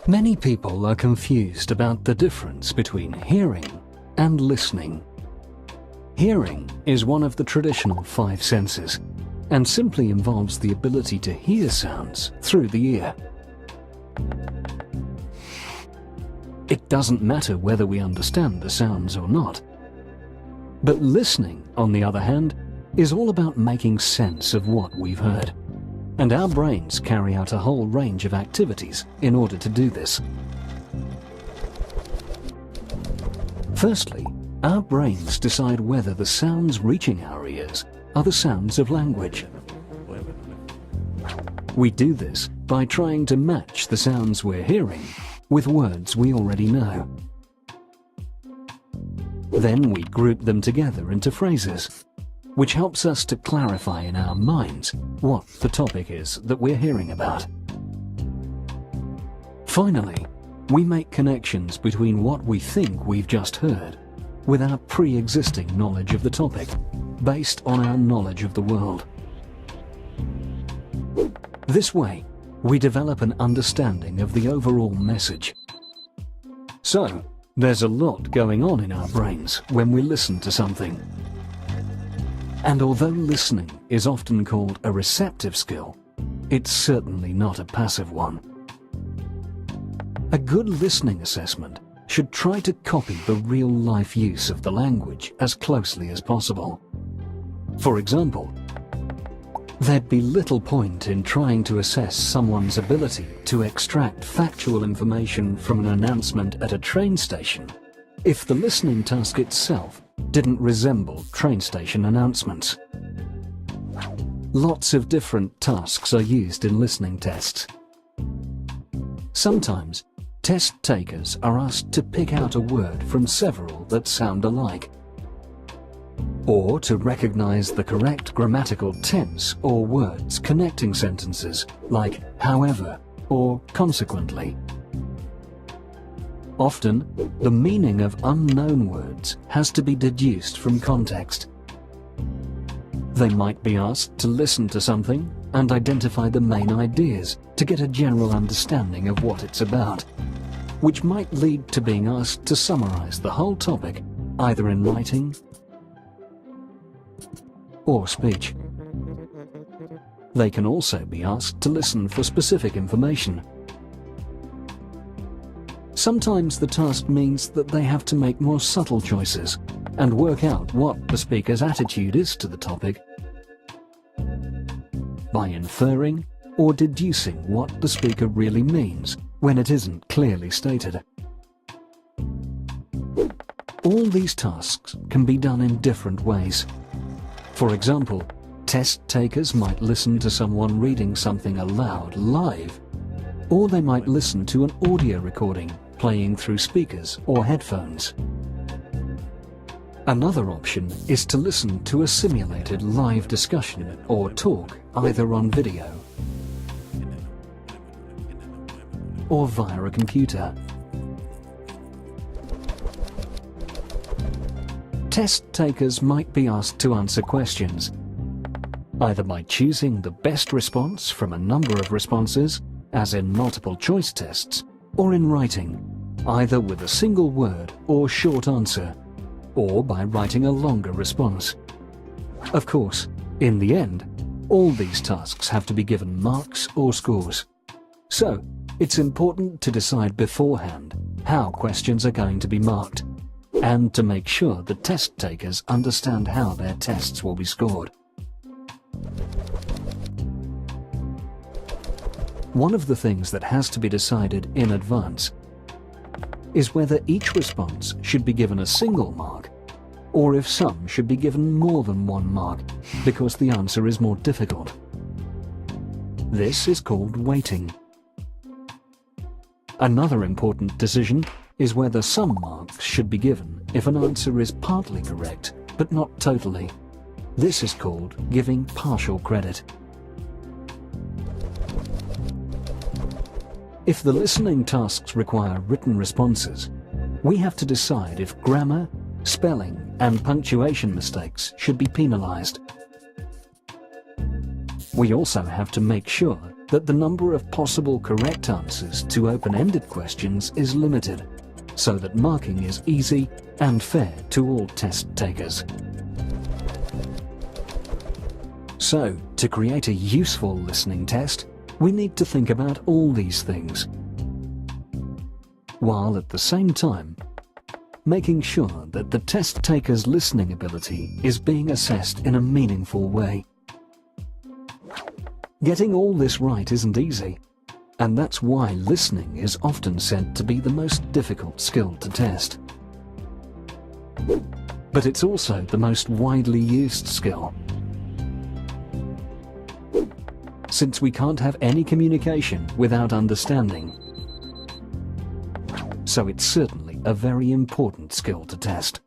Many people are confused about the difference between hearing and listening. Hearing is one of the traditional five senses and simply involves the ability to hear sounds through the ear. It doesn't matter whether we understand the sounds or not. But listening, on the other hand, is all about making sense of what we've heard. And our brains carry out a whole range of activities in order to do this. Firstly, our brains decide whether the sounds reaching our ears are the sounds of language. We do this by trying to match the sounds we're hearing with words we already know. Then we group them together into phrases, which helps us to clarify in our minds what the topic is that we're hearing about. Finally, we make connections between what we think we've just heard with our pre-existing knowledge of the topic, based on our knowledge of the world. This way, we develop an understanding of the overall message. So, there's a lot going on in our brains when we listen to something. And although listening is often called a receptive skill, it's certainly not a passive one. A good listening assessment should try to copy the real-life use of the language as closely as possible. For example, there'd be little point in trying to assess someone's ability to extract factual information from an announcement at a train station if the listening task itself didn't resemble train station announcements. Lots of different tasks are used in listening tests. Sometimes, test takers are asked to pick out a word from several that sound alike, or to recognize the correct grammatical tense or words connecting sentences like however or consequently. Often, the meaning of unknown words has to be deduced from context. They might be asked to listen to something and identify the main ideas to get a general understanding of what it's about, which might lead to being asked to summarize the whole topic either in writing or speech. They can also be asked to listen for specific information. Sometimes the task means that they have to make more subtle choices and work out what the speaker's attitude is to the topic by inferring or deducing what the speaker really means when it isn't clearly stated. All these tasks can be done in different ways. For example, test takers might listen to someone reading something aloud live, or they might listen to an audio recording playing through speakers or headphones. Another option is to listen to a simulated live discussion or talk either on video or via a computer. Test takers might be asked to answer questions, either by choosing the best response from a number of responses, as in multiple choice tests, or in writing, either with a single word or short answer, or by writing a longer response. Of course, in the end, all these tasks have to be given marks or scores. So, it's important to decide beforehand how questions are going to be marked, and to make sure the test takers understand how their tests will be scored. One of the things that has to be decided in advance is whether each response should be given a single mark, or if some should be given more than one mark because the answer is more difficult. This is called weighting. Another important decision is whether some marks should be given if an answer is partly correct, but not totally. This is called giving partial credit. If the listening tasks require written responses, we have to decide if grammar, spelling, and punctuation mistakes should be penalized. We also have to make sure that the number of possible correct answers to open-ended questions is limited, so that marking is easy and fair to all test takers. So, to create a useful listening test, we need to think about all these things, while at the same time making sure that the test taker's listening ability is being assessed in a meaningful way. Getting all this right isn't easy, and that's why listening is often said to be the most difficult skill to test. But it's also the most widely used skill. Since we can't have any communication without understanding, so it's certainly a very important skill to test.